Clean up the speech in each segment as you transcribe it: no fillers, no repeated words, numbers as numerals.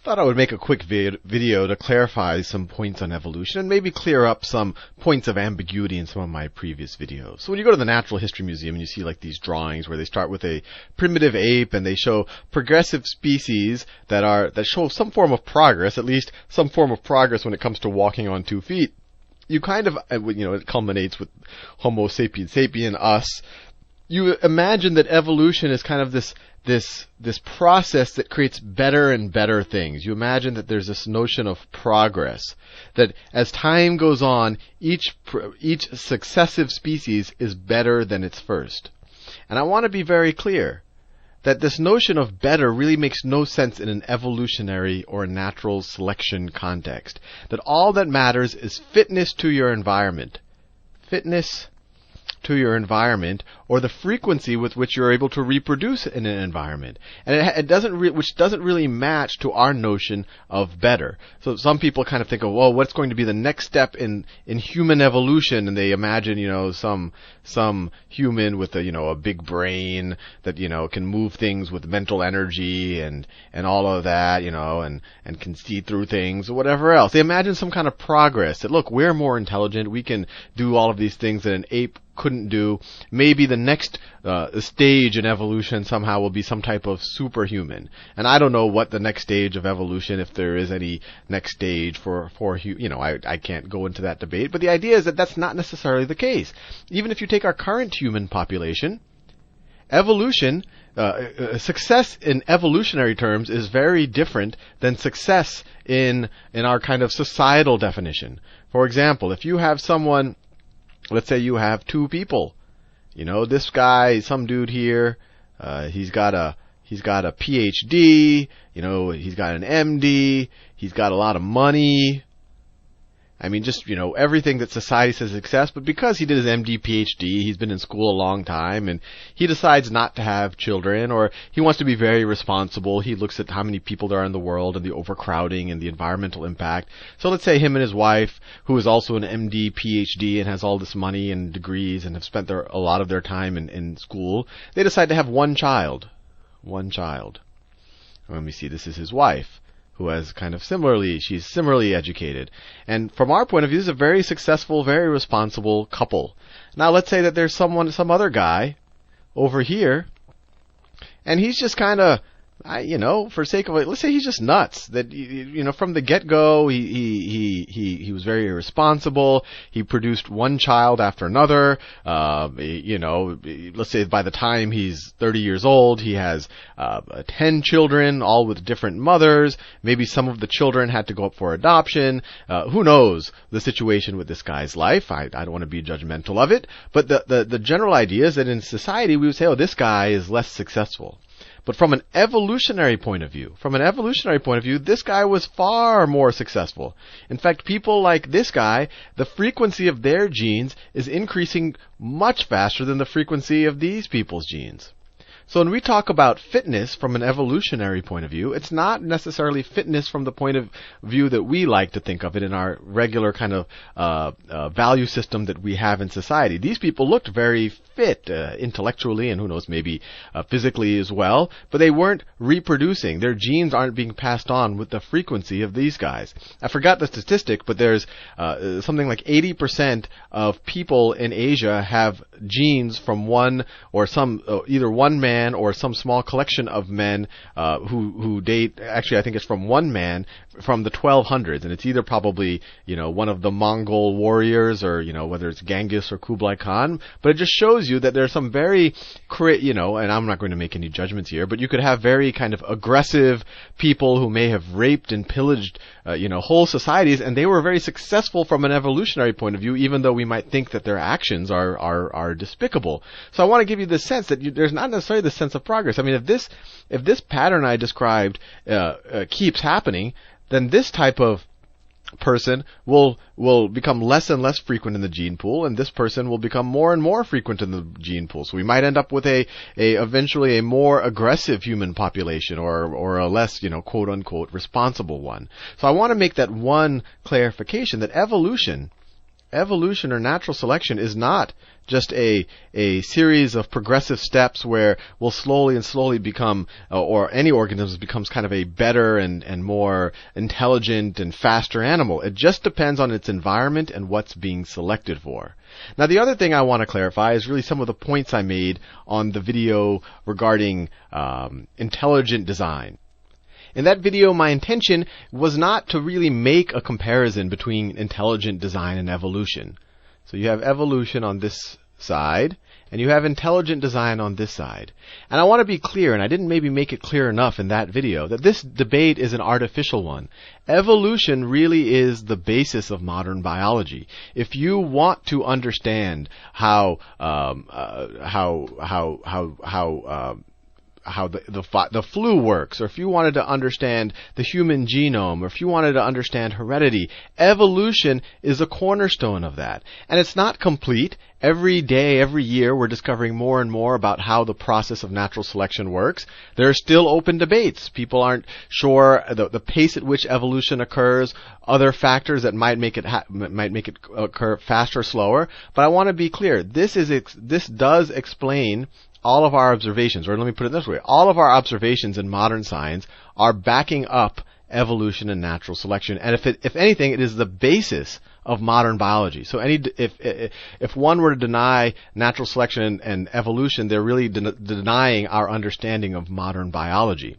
Thought I would make a quick video to clarify some points on evolution and maybe clear up some points of ambiguity in some of my previous videos. So when you go to the Natural History Museum and you see like these drawings where they start with a primitive ape and they show progressive species that show some form of progress, at least some form of progress when it comes to walking on 2 feet, you kind of, it culminates with Homo sapiens sapien, us. You imagine that evolution is kind of this process that creates better and better things. You imagine that there's this notion of progress, that as time goes on, each successive species is better than its first. And I want to be very clear that this notion of better really makes no sense in an evolutionary or natural selection context. That all that matters is fitness to your environment. Fitness to your environment, or the frequency with which you're able to reproduce in an environment, and which doesn't really match to our notion of better. So some people kind of think of, well, what's going to be the next step in human evolution, and they imagine, some human with a big brain that can move things with mental energy and all of that, and can see through things or whatever else. They imagine some kind of progress that, look, we're more intelligent, we can do all of these things that an ape couldn't do. Maybe the next stage in evolution somehow will be some type of superhuman. And I don't know what the next stage of evolution, if there is any next stage I can't go into that debate. But the idea is that that's not necessarily the case. Even if you take our current human population, evolution, success in evolutionary terms is very different than success in our kind of societal definition. For example, if you have someone, let's say you have 2 people. This guy, some dude here, he's got a PhD, he's got an MD, he's got a lot of money. I mean, just, everything that society says is success, but because he did his MD, PhD, he's been in school a long time, and he decides not to have children, or he wants to be very responsible. He looks at how many people there are in the world, and the overcrowding, and the environmental impact. So let's say him and his wife, who is also an MD, PhD, and has all this money and degrees, and have spent a lot of their time in school, they decide to have one child. One child. Let me see, this is his wife, who has she's similarly educated. And from our point of view, this is a very successful, very responsible couple. Now let's say that there's some other guy over here, and he's just kind of, for sake of it, let's say he's just nuts. That from the get-go, he was very irresponsible. He produced one child after another. Let's say by the time he's 30 years old, he has 10 children, all with different mothers. Maybe some of the children had to go up for adoption. Who knows the situation with this guy's life? I don't want to be judgmental of it, but the general idea is that in society we would say, oh, this guy is less successful. But from an evolutionary point of view, this guy was far more successful. In fact, people like this guy, the frequency of their genes is increasing much faster than the frequency of these people's genes. So when we talk about fitness from an evolutionary point of view, it's not necessarily fitness from the point of view that we like to think of it in our regular kind of value system that we have in society. These people looked very fit intellectually and who knows, maybe physically as well, but they weren't reproducing. Their genes aren't being passed on with the frequency of these guys. I forgot the statistic, but there's something like 80% of people in Asia have genes from one or some, either one man or some small collection of men who date, actually I think it's from one man from the 1200s, and it's either probably one of the Mongol warriors or whether it's Genghis or Kublai Khan, but it just shows you that there's some very and I'm not going to make any judgments here, but you could have very kind of aggressive people who may have raped and pillaged whole societies, and they were very successful from an evolutionary point of view, even though we might think that their actions are despicable. So I want to give you the sense that there's not necessarily the sense of progress. I mean, if this pattern I described keeps happening, then this type of person will become less and less frequent in the gene pool, and this person will become more and more frequent in the gene pool. So we might end up with eventually a more aggressive human population, or a less, quote unquote responsible one. So I want to make that one clarification, that evolution evolution or natural selection is not just a series of progressive steps where we'll slowly become, or any organism becomes kind of a better and more intelligent and faster animal. It just depends on its environment and what's being selected for. Now, the other thing I want to clarify is really some of the points I made on the video regarding intelligent design. In that video, my intention was not to really make a comparison between intelligent design and evolution. So you have evolution on this side, and you have intelligent design on this side. And I want to be clear, and I didn't maybe make it clear enough in that video, that this debate is an artificial one. Evolution really is the basis of modern biology. If you want to understand how the flu works, or if you wanted to understand the human genome, or if you wanted to understand heredity, evolution is a cornerstone of that. And it's not complete. Every day, every year, we're discovering more and more about how the process of natural selection works. There are still open debates. People aren't sure the pace at which evolution occurs, other factors that might make it occur faster or slower. But I want to be clear. This does explain all of our observations, or let me put it this way, all of our observations in modern science are backing up evolution and natural selection. And if anything, it is the basis of modern biology. So if one were to deny natural selection and evolution, they're really denying our understanding of modern biology.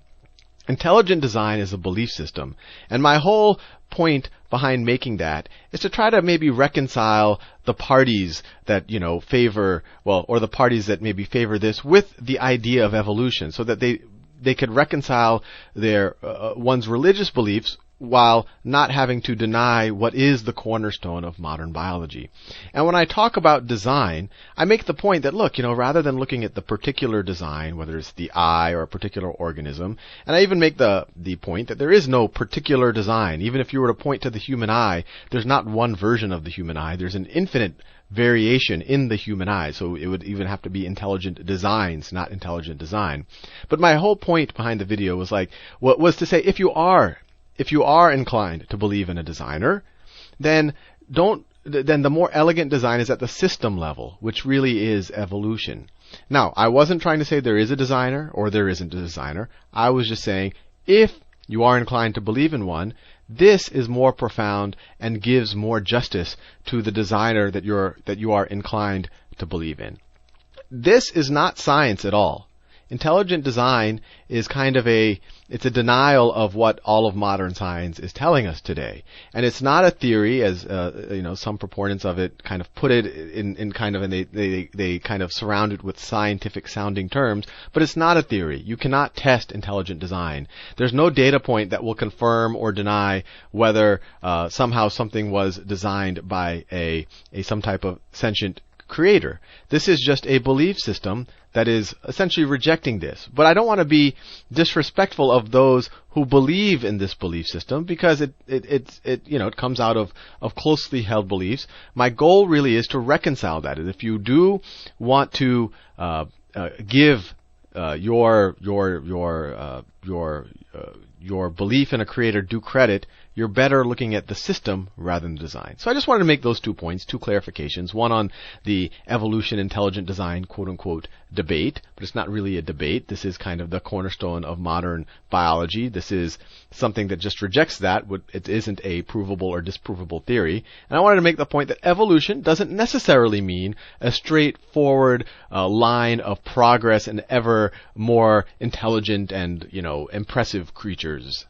Intelligent design is a belief system, and my whole point behind making that is to try to maybe reconcile the parties that favor, or the parties that maybe favor this with the idea of evolution, so that they could reconcile their one's religious beliefs while not having to deny what is the cornerstone of modern biology. And when I talk about design, I make the point that, look, rather than looking at the particular design, whether it's the eye or a particular organism, and I even make the point that there is no particular design. Even if you were to point to the human eye, there's not one version of the human eye. There's an infinite variation in the human eye. So it would even have to be intelligent designs, not intelligent design. But my whole point behind the video was to say, if you are inclined to believe in a designer, then the more elegant design is at the system level, which really is evolution. Now, I wasn't trying to say there is a designer or there isn't a designer. I was just saying, if you are inclined to believe in one, this is more profound and gives more justice to the designer that you are inclined to believe in. This is not science at all. Intelligent design is it's a denial of what all of modern science is telling us today. And it's not a theory, as some proponents of it kind of put it and they kind of surround it with scientific sounding terms, but it's not a theory. You cannot test intelligent design. There's no data point that will confirm or deny whether somehow something was designed by some type of sentient creator. This is just a belief system that is essentially rejecting this. But I don't want to be disrespectful of those who believe in this belief system, because it comes out of closely held beliefs. My goal really is to reconcile that. And if you do want to give your belief in a creator due credit, you're better looking at the system rather than design. So I just wanted to make those 2 points, 2 clarifications. One on the evolution intelligent design quote-unquote debate, but it's not really a debate. This is kind of the cornerstone of modern biology. This is something that just rejects that. It isn't a provable or disprovable theory. And I wanted to make the point that evolution doesn't necessarily mean a straightforward line of progress and ever more intelligent and impressive creatures.